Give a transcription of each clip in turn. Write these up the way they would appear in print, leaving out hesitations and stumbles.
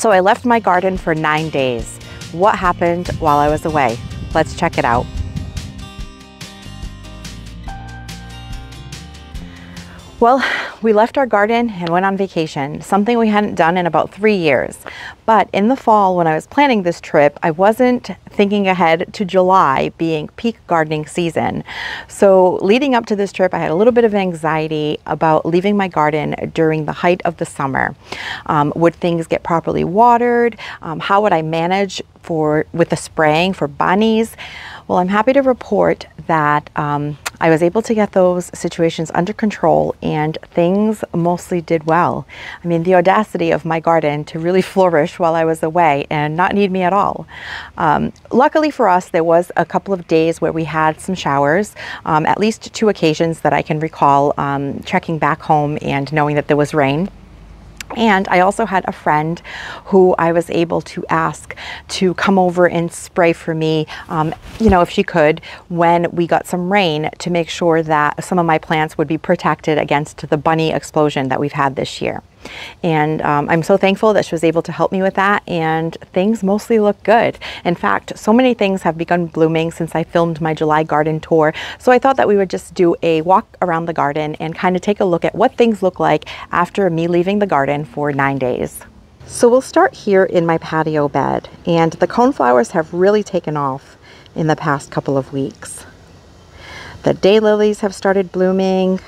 So I left my garden for 9 days. What happened while I was away? Let's check it out. Well, we left our garden and went on vacation, something we hadn't done in about 3 years. But in the fall, when I was planning this trip, I wasn't thinking ahead to July being peak gardening season. So leading up to this trip, I had a little bit of anxiety about leaving my garden during the height of the summer. Would things get properly watered? How would I manage with the spraying for bunnies? Well, I'm happy to report that I was able to get those situations under control and things mostly did well. I mean, the audacity of my garden to really flourish while I was away and not need me at all. Luckily for us, there was a couple of days where we had some showers, at least 2 occasions that I can recall checking back home and knowing that there was rain. And I also had a friend who I was able to ask to come over and spray for me, you know, if she could, when we got some rain, to make sure that some of my plants would be protected against the bunny explosion that we've had this year. And I'm so thankful that she was able to help me with that, and things mostly look good. In fact, so many things have begun blooming since I filmed my July garden tour. So I thought that we would just do a walk around the garden and kind of take a look at what things look like after me leaving the garden for 9 days. So we'll start here in my patio bed, and the coneflowers have really taken off in the past couple of weeks. The daylilies have started blooming.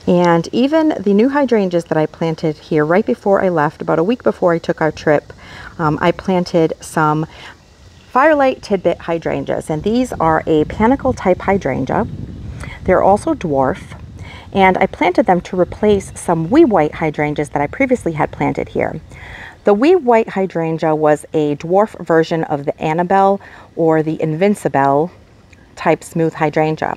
And even the new hydrangeas that I planted here right before I left, about a week before I took our trip, I planted some Firelight Tidbit hydrangeas. And these are a panicle type hydrangea. They're also dwarf. And I planted them to replace some wee white hydrangeas that I previously had planted here. The wee white hydrangea was a dwarf version of the Annabelle or the Invincible type smooth hydrangea.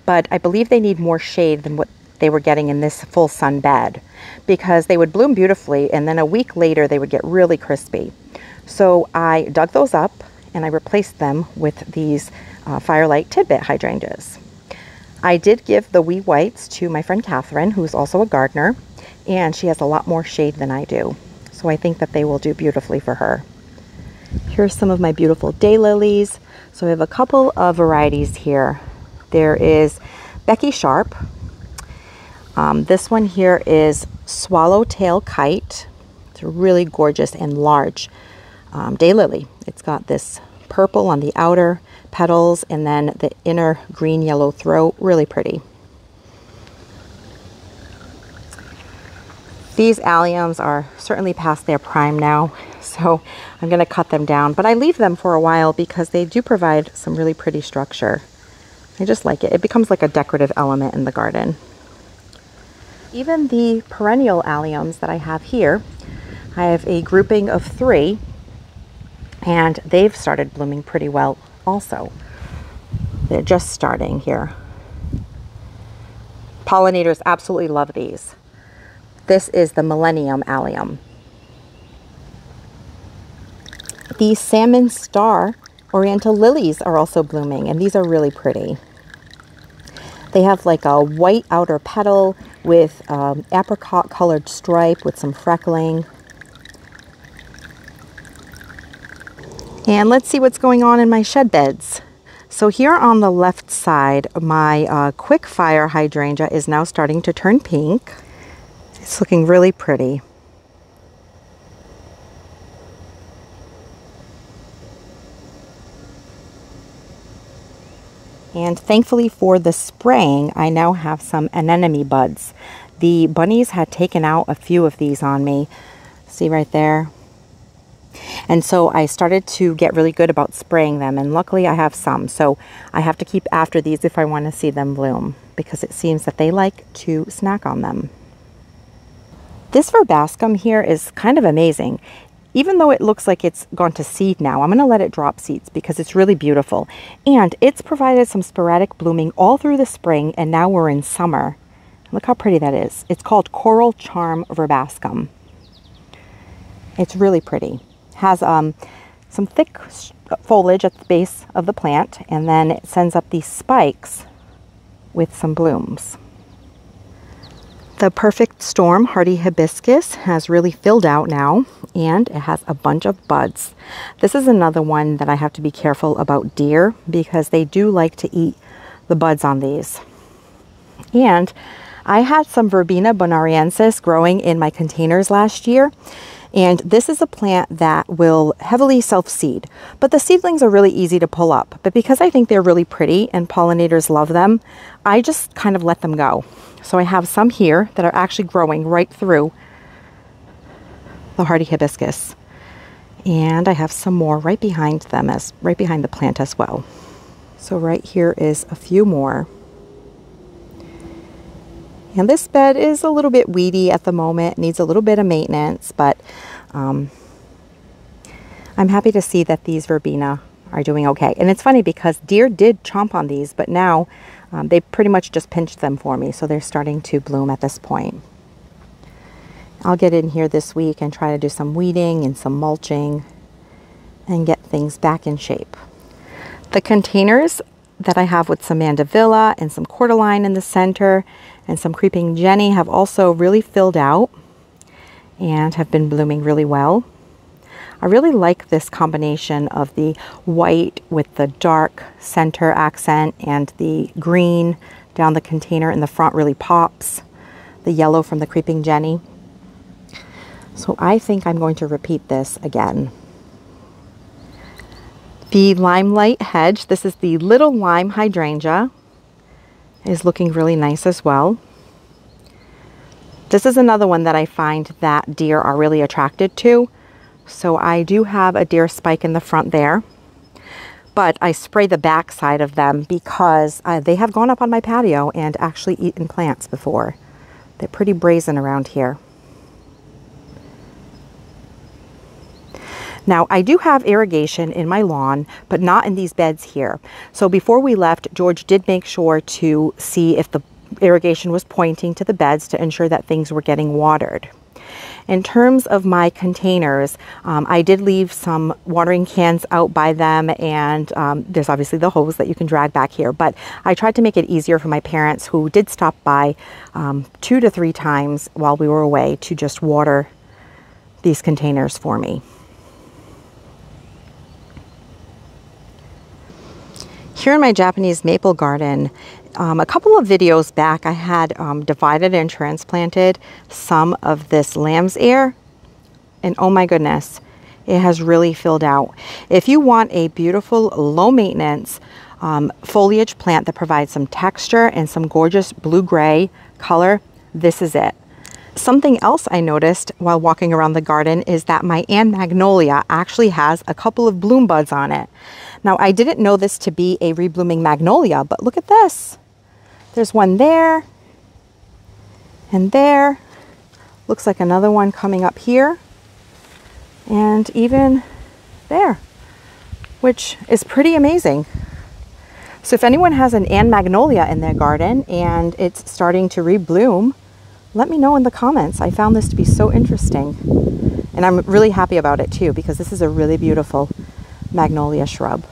But I believe they need more shade than what they were getting in this full sun bed, because they would bloom beautifully and then a week later they would get really crispy. So I dug those up and I replaced them with these Firelight Tidbit hydrangeas. I did give the wee whites to my friend Catherine, who's also a gardener, and she has a lot more shade than I do. So I think that they will do beautifully for her. Here's some of my beautiful daylilies. So I have a couple of varieties here. There is Becky Sharp. This one here is Swallowtail Kite. It's a really gorgeous and large daylily. It's got this purple on the outer petals and then the inner green-yellow throat. Really pretty. These alliums are certainly past their prime now, so I'm going to cut them down. But I leave them for a while because they do provide some really pretty structure. I just like it. It becomes like a decorative element in the garden. Even the perennial alliums that I have here, I have a grouping of 3, and they've started blooming pretty well also. They're just starting here. Pollinators absolutely love these. This is the Millennium Allium. The Salmon Star Oriental Lilies are also blooming, and these are really pretty. They have like a white outer petal with apricot colored stripe with some freckling. And let's see what's going on in my shed beds. So here on the left side, my quick fire hydrangea is now starting to turn pink. It's looking really pretty. And thankfully for the spraying, I now have some anemone buds. The bunnies had taken out a few of these on me. See right there? And so I started to get really good about spraying them, and luckily I have some. So I have to keep after these if I want to see them bloom, because it seems that they like to snack on them. This Verbaskum here is kind of amazing. Even though it looks like it's gone to seed now, I'm going to let it drop seeds because it's really beautiful. And it's provided some sporadic blooming all through the spring, and now we're in summer. Look how pretty that is. It's called Coral Charm Verbaskum. It's really pretty. Has some thick foliage at the base of the plant, and then it sends up these spikes with some blooms. The Perfect Storm Hardy Hibiscus has really filled out now, and it has a bunch of buds. This is another one that I have to be careful about deer because they do like to eat the buds on these. And I had some Verbena bonariensis growing in my containers last year, and this is a plant that will heavily self-seed, but the seedlings are really easy to pull up. But because I think they're really pretty and pollinators love them, I just kind of let them go. So I have some here that are actually growing right through the hardy hibiscus, and I have some more right behind them, right behind the plant as well. So right here is a few more. And this bed is a little bit weedy at the moment, needs a little bit of maintenance, but I'm happy to see that these Verbena are doing okay. And it's funny because deer did chomp on these, but now they pretty much just pinched them for me, so they're starting to bloom at this point. I'll get in here this week and try to do some weeding and some mulching and get things back in shape. The containers that I have with some Mandevilla and some cordyline in the center and some creeping Jenny have also really filled out and have been blooming really well. I really like this combination of the white with the dark center accent, and the green down the container in the front really pops. The yellow from the creeping Jenny. So I think I'm going to repeat this again. The limelight hedge, this is the little lime hydrangea, is looking really nice as well. This is another one that I find that deer are really attracted to. So I do have a deer spike in the front there, but I spray the back side of them because they have gone up on my patio and actually eaten plants before. They're pretty brazen around here. Now, I do have irrigation in my lawn, but not in these beds here. So before we left, George did make sure to see if the irrigation was pointing to the beds to ensure that things were getting watered. In terms of my containers, I did leave some watering cans out by them, and there's obviously the hose that you can drag back here, but I tried to make it easier for my parents, who did stop by 2 to 3 times while we were away, to just water these containers for me. Here in my Japanese maple garden, a couple of videos back, I had divided and transplanted some of this lamb's ear, and oh my goodness, it has really filled out. If you want a beautiful, low maintenance foliage plant that provides some texture and some gorgeous blue-gray color, this is it. Something else I noticed while walking around the garden is that my Magnolia actually has a couple of bloom buds on it. Now, I didn't know this to be a reblooming magnolia, but look at this. There's one there and there. Looks like another one coming up here and even there, which is pretty amazing. So if anyone has an Magnolia in their garden and it's starting to rebloom, let me know in the comments. I found this to be so interesting, and I'm really happy about it too, because this is a really beautiful magnolia shrub.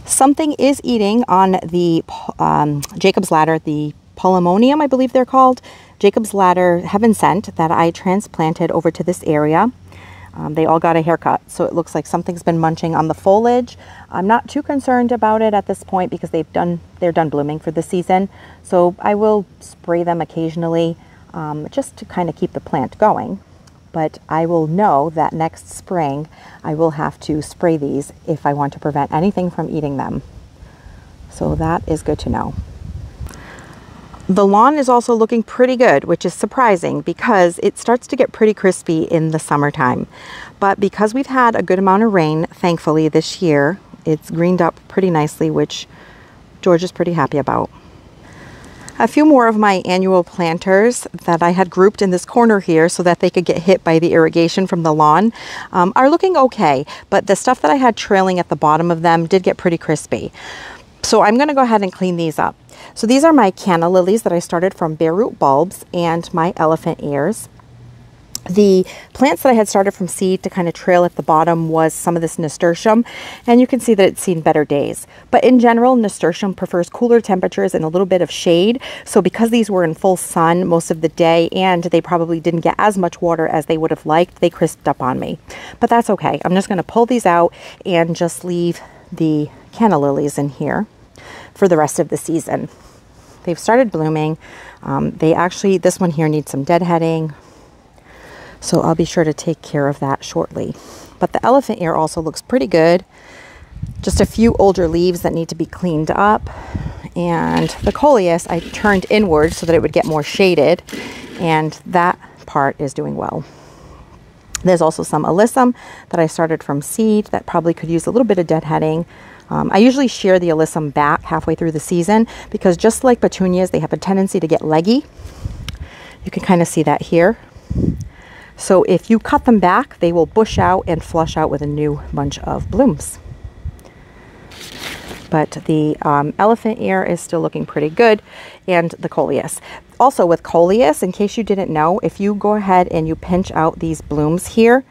Something is eating on the Jacob's Ladder, the Polemonium, I believe they're called. Jacob's Ladder Heaven Sent that I transplanted over to this area. They all got a haircut, so it looks like something's been munching on the foliage. I'm not too concerned about it at this point because they're done blooming for the season. So I will spray them occasionally just to kind of keep the plant going. But I will know that next spring I will have to spray these if I want to prevent anything from eating them. So that is good to know. The lawn is also looking pretty good, which is surprising because it starts to get pretty crispy in the summertime. But because we've had a good amount of rain, thankfully this year, it's greened up pretty nicely, which George is pretty happy about. A few more of my annual planters that I had grouped in this corner here so that they could get hit by the irrigation from the lawn are looking okay, but the stuff that I had trailing at the bottom of them did get pretty crispy. So I'm going to go ahead and clean these up. So these are my canna lilies that I started from bare root bulbs and my elephant ears. The plants that I had started from seed to kind of trail at the bottom was some of this nasturtium, and you can see that it's seen better days. But in general, nasturtium prefers cooler temperatures and a little bit of shade. So because these were in full sun most of the day and they probably didn't get as much water as they would have liked, they crisped up on me. But that's okay. I'm just going to pull these out and just leave the canna lilies in here for the rest of the season. They've started blooming. This one here needs some deadheading. So I'll be sure to take care of that shortly. But the elephant ear also looks pretty good. Just a few older leaves that need to be cleaned up. And the coleus I turned inward so that it would get more shaded. And that part is doing well. There's also some alyssum that I started from seed that probably could use a little bit of deadheading. I usually shear the alyssum back halfway through the season because just like petunias, they have a tendency to get leggy. You can kind of see that here. So if you cut them back, they will bush out and flush out with a new bunch of blooms. But the elephant ear is still looking pretty good, and the coleus. Also with coleus, in case you didn't know, if you go ahead and you pinch out these blooms here,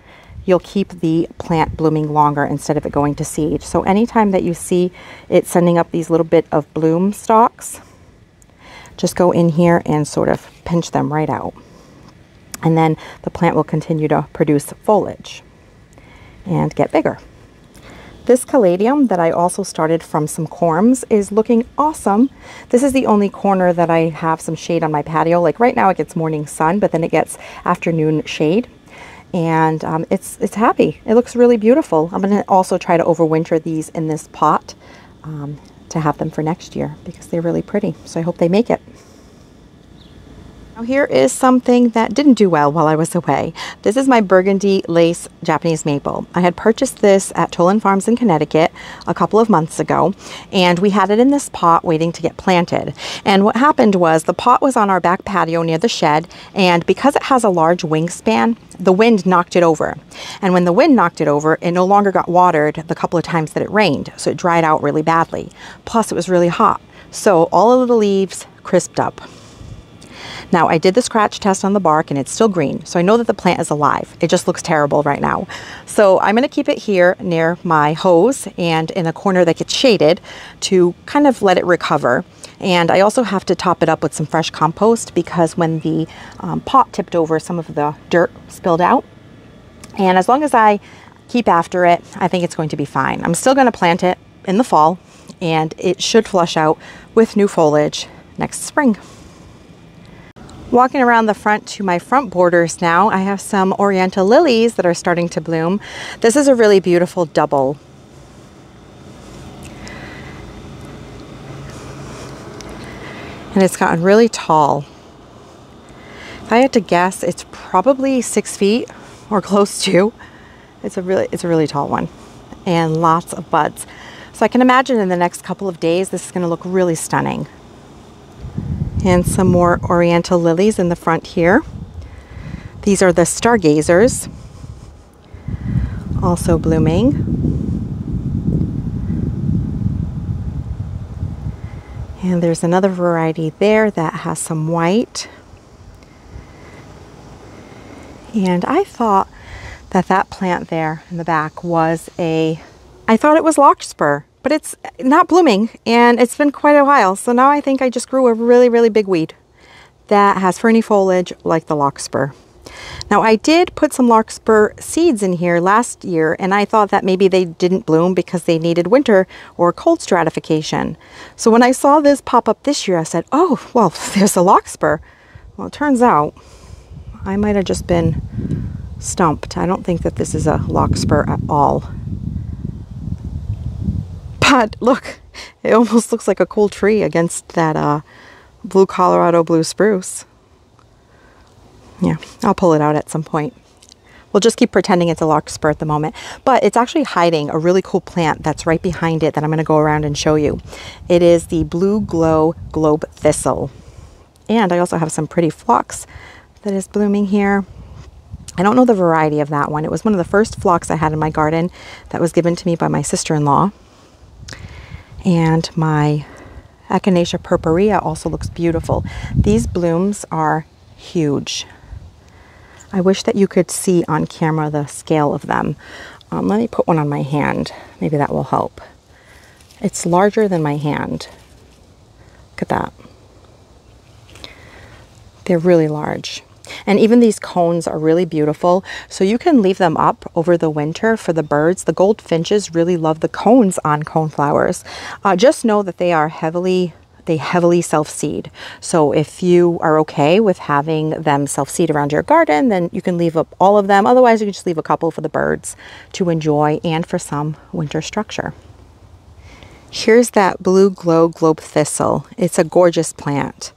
you'll keep the plant blooming longer instead of it going to seed. So anytime that you see it sending up these little bit of bloom stalks, just go in here and sort of pinch them right out. And then the plant will continue to produce foliage and get bigger. This caladium that I also started from some corms is looking awesome. This is the only corner that I have some shade on my patio. Like right now it gets morning sun, but then it gets afternoon shade. And it's happy. It looks really beautiful. I'm going to also try to overwinter these in this pot to have them for next year because they're really pretty. So I hope they make it. Now here is something that didn't do well while I was away. This is my burgundy lace Japanese maple. I had purchased this at Tolan Farms in Connecticut a couple of months ago, and we had it in this pot waiting to get planted. And what happened was the pot was on our back patio near the shed, and because it has a large wingspan, the wind knocked it over. And when the wind knocked it over, it no longer got watered the couple of times that it rained, so it dried out really badly. Plus it was really hot, so all of the leaves crisped up. Now I did the scratch test on the bark and it's still green, so I know that the plant is alive. It just looks terrible right now. So I'm going to keep it here near my hose and in a corner that gets shaded to kind of let it recover. And I also have to top it up with some fresh compost because when the pot tipped over, some of the dirt spilled out. And as long as I keep after it, I think it's going to be fine. I'm still going to plant it in the fall and it should flush out with new foliage next spring. Walking around the front to my front borders now, I have some Oriental Lilies that are starting to bloom. This is a really beautiful double. And it's gotten really tall. If I had to guess, it's probably 6 feet or close to. It's a really tall one and lots of buds. So I can imagine in the next couple of days, this is going to look really stunning. And some more Oriental Lilies in the front here. These are the Stargazers, also blooming. And there's another variety there that has some white. And I thought that that plant there in the back was I thought it was larkspur. But it's not blooming and it's been quite a while. So now I think I just grew a really, really big weed that has ferny foliage like the larkspur. Now I did put some larkspur seeds in here last year and I thought that maybe they didn't bloom because they needed winter or cold stratification. So when I saw this pop up this year, I said, oh, well, there's a larkspur. Well, it turns out I might have just been stumped. I don't think that this is a larkspur at all. But look, it almost looks like a cool tree against that blue Colorado blue spruce. Yeah, I'll pull it out at some point. We'll just keep pretending it's a larkspur at the moment. But it's actually hiding a really cool plant that's right behind it that I'm going to go around and show you. It is the Blue Glow Globe Thistle. And I also have some pretty phlox that is blooming here. I don't know the variety of that one. It was one of the first phlox I had in my garden that was given to me by my sister-in-law. And my Echinacea purpurea also looks beautiful. These blooms are huge. I wish that you could see on camera the scale of them. Let me put one on my hand. Maybe that will help. It's larger than my hand. Look at that. They're really large. And even these cones are really beautiful. So you can leave them up over the winter for the birds. The goldfinches really love the cones on coneflowers. Just know that they heavily self-seed. So if you are okay with having them self-seed around your garden, then you can leave up all of them. Otherwise, you can just leave a couple for the birds to enjoy and for some winter structure. Here's that blue globe thistle. It's a gorgeous plant.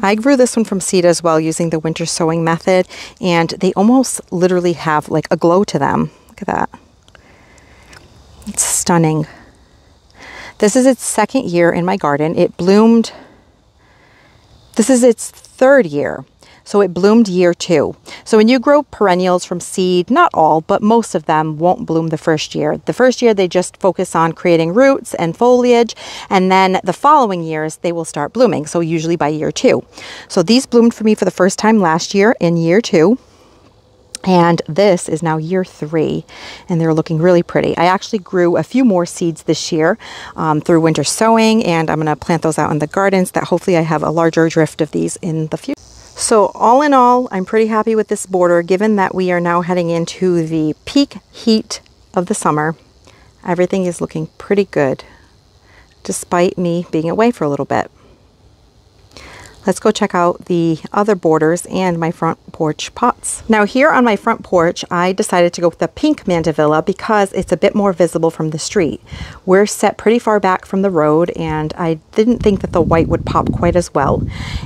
I grew this one from seed as well using the winter sowing method, and they almost literally have like a glow to them. Look at that. It's stunning. This is its second year in my garden. It bloomed. This is its third year. So it bloomed year 2. So when you grow perennials from seed, not all, but most of them won't bloom the first year. The first year they just focus on creating roots and foliage, and then the following years they will start blooming. So usually by year 2. So these bloomed for me for the first time last year in year 2. And this is now year 3, and they're looking really pretty. I actually grew a few more seeds this year through winter sowing, and I'm going to plant those out in the gardens that hopefully I have a larger drift of these in the future. So all in all, I'm pretty happy with this border, given that we are now heading into the peak heat of the summer. Everything is looking pretty good, despite me being away for a little bit. Let's go check out the other borders and my front porch pots. Now here on my front porch, I decided to go with the pink Mandevilla because it's a bit more visible from the street. We're set pretty far back from the road, and I didn't think that the white would pop quite as well.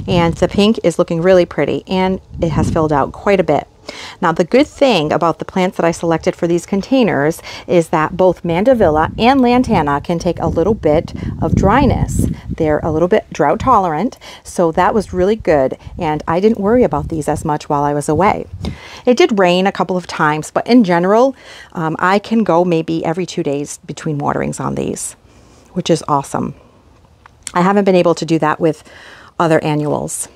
And the pink is looking really pretty, and it has filled out quite a bit. Now the good thing about the plants that I selected for these containers is that both Mandevilla and Lantana can take a little bit of dryness. They're a little bit drought tolerant, so that was really good, and I didn't worry about these as much while I was away. It did rain a couple of times, but in general I can go maybe every 2 days between waterings on these, which is awesome. I haven't been able to do that with other annuals.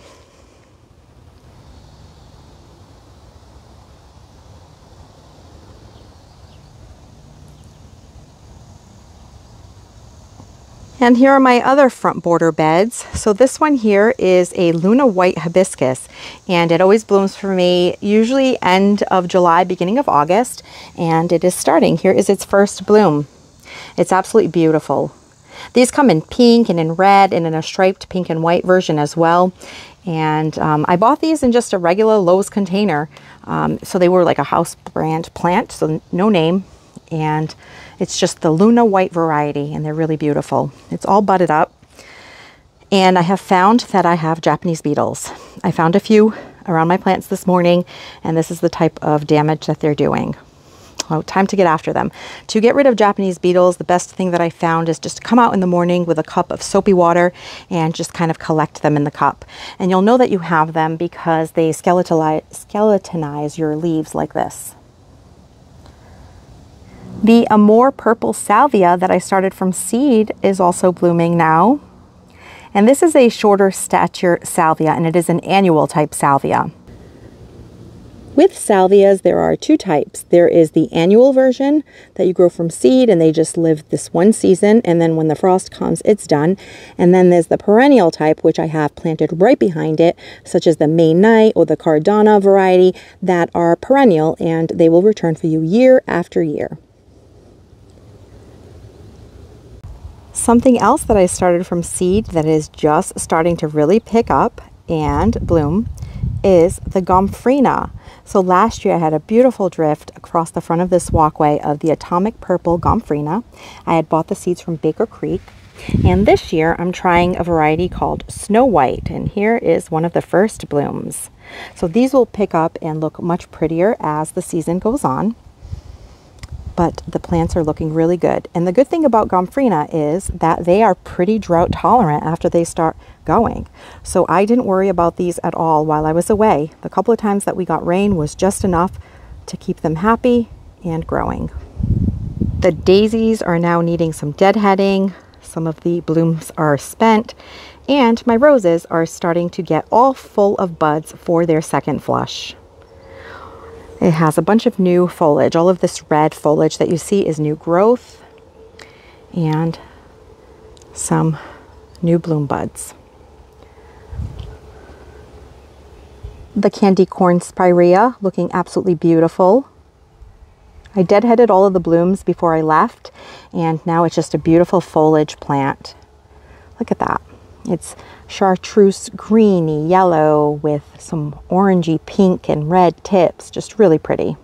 And here are my other front border beds. So this one here is a Luna White Hibiscus, and it always blooms for me usually end of July, beginning of August, and it is starting. Here is its first bloom. It's absolutely beautiful. These come in pink and in red and in a striped pink and white version as well. And I bought these in just a regular Lowe's container. So they were like a house brand plant, so no name. And it's just the Luna White variety, and they're really beautiful. It's all budded up. And I have found that I have Japanese beetles. I found a few around my plants this morning, and this is the type of damage that they're doing. Oh, time to get after them. To get rid of Japanese beetles, the best thing that I found is just to come out in the morning with a cup of soapy water and just kind of collect them in the cup. And you'll know that you have them because they skeletonize your leaves like this. The Amor purple salvia that I started from seed is also blooming now. And this is a shorter stature salvia, and it is an annual type salvia. With salvias, there are 2 types. There is the annual version that you grow from seed, and they just live this one season, and then when the frost comes, it's done. And then there's the perennial type, which I have planted right behind it, such as the May Night or the Cardana variety, that are perennial, and they will return for you year after year. Something else that I started from seed that is just starting to really pick up and bloom is the Gomphrina. So last year I had a beautiful drift across the front of this walkway of the atomic purple Gomphrina. I had bought the seeds from Baker Creek. And this year I'm trying a variety called Snow White, and here is one of the first blooms. So these will pick up and look much prettier as the season goes on. But the plants are looking really good. And the good thing about Gomphrina is that they are pretty drought tolerant after they start going. So I didn't worry about these at all while I was away. The couple of times that we got rain was just enough to keep them happy and growing. The daisies are now needing some deadheading. Some of the blooms are spent. And my roses are starting to get all full of buds for their second flush. It has a bunch of new foliage. All of this red foliage that you see is new growth and some new bloom buds. The candy corn Spirea looking absolutely beautiful. I deadheaded all of the blooms before I left, and now it's just a beautiful foliage plant. Look at that. It's chartreuse greeny yellow with some orangey pink and red tips, just really pretty.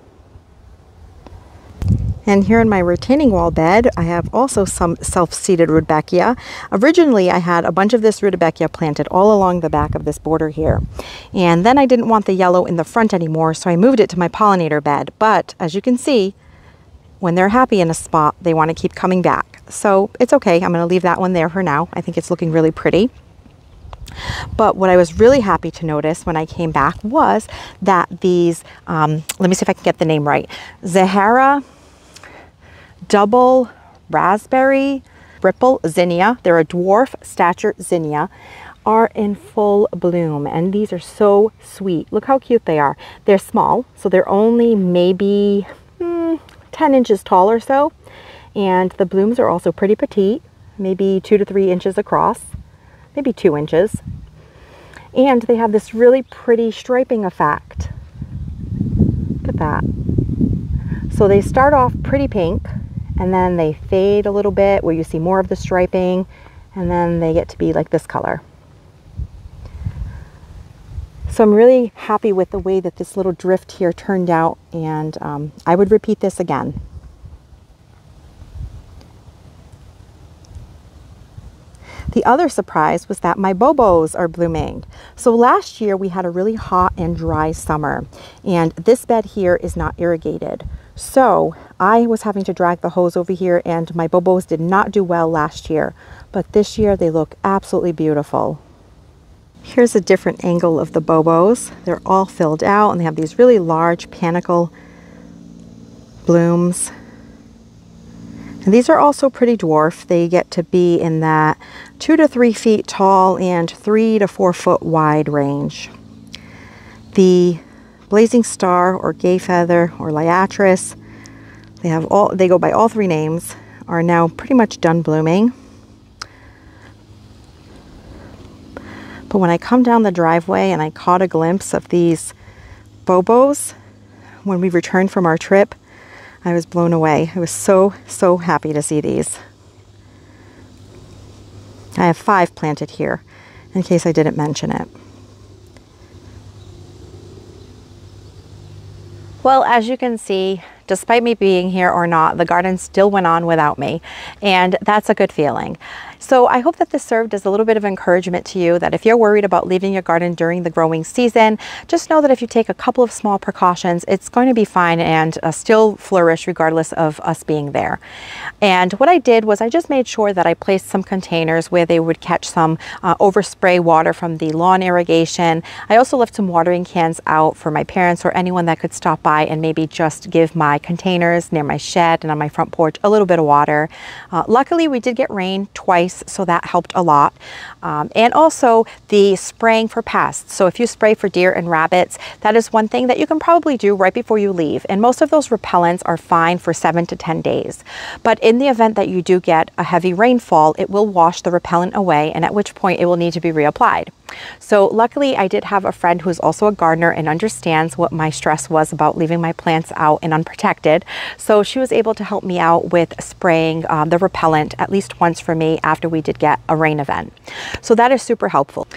And here in my retaining wall bed, I have also some self-seeded rudbeckia. Originally, I had a bunch of this rudbeckia planted all along the back of this border here. And then I didn't want the yellow in the front anymore, so I moved it to my pollinator bed. But as you can see, when they're happy in a spot, they want to keep coming back. So it's okay. I'm going to leave that one there for now. I think it's looking really pretty. But what I was really happy to notice when I came back was that these, let me see if I can get the name right, Zahara Double Raspberry Ripple Zinnia, they're a dwarf stature zinnia, are in full bloom. And these are so sweet. Look how cute they are. They're small, so they're only maybe 10 inches tall or so. And the blooms are also pretty petite, maybe 2 to 3 inches across, maybe 2 inches. And they have this really pretty striping effect. Look at that. So they start off pretty pink, and then they fade a little bit where you see more of the striping, and then they get to be like this color. So I'm really happy with the way that this little drift here turned out, and I would repeat this again. The other surprise was that my bobos are blooming. So last year we had a really hot and dry summer, and this bed here is not irrigated. So I was having to drag the hose over here, and my bobos did not do well last year, but this year they look absolutely beautiful. Here's a different angle of the bobos. They're all filled out, and they have these really large panicle blooms. And these are also pretty dwarf. They get to be in that 2 to 3 feet tall and 3 to 4 foot wide range. The Blazing Star or Gay Feather or Liatris, they go by all 3 names, are now pretty much done blooming. But when I come down the driveway and I caught a glimpse of these bobos when we returned from our trip, I was blown away. I was so happy to see these. I have 5 planted here, in case I didn't mention it. Well, as you can see, despite me being here or not, the garden still went on without me, and that's a good feeling. So I hope that this served as a little bit of encouragement to you, that if you're worried about leaving your garden during the growing season, just know that if you take a couple of small precautions, it's going to be fine and still flourish regardless of us being there. And what I did was I just made sure that I placed some containers where they would catch some overspray water from the lawn irrigation. I also left some watering cans out for my parents or anyone that could stop by and maybe just give my containers near my shed and on my front porch a little bit of water. Luckily, we did get rain twice, so that helped a lot. And also the spraying for pests. So if you spray for deer and rabbits, that is one thing that you can probably do right before you leave. And most of those repellents are fine for 7 to 10 days. But in the event that you do get a heavy rainfall, it will wash the repellent away, and at which point it will need to be reapplied. So luckily I did have a friend who's also a gardener and understands what my stress was about leaving my plants out and unprotected. So she was able to help me out with spraying the repellent at least once for me after we did get a rain event. So that is super helpful.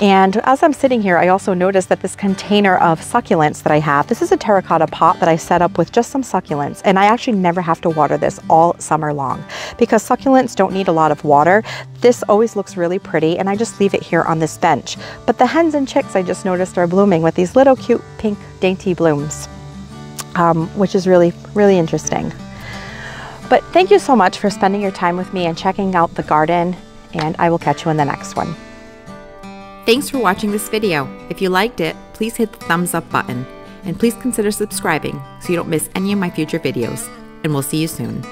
And as I'm sitting here, I also noticed that this container of succulents that I have, this is a terracotta pot that I set up with just some succulents, and I actually never have to water this all summer long because succulents don't need a lot of water. This always looks really pretty, and I just leave it here on this bench. But the hens and chicks I just noticed are blooming with these little cute pink dainty blooms, which is really interesting. But thank you so much for spending your time with me and checking out the garden, and I will catch you in the next one. Thanks for watching this video. If you liked it, please hit the thumbs up button, and please consider subscribing so you don't miss any of my future videos, and we'll see you soon.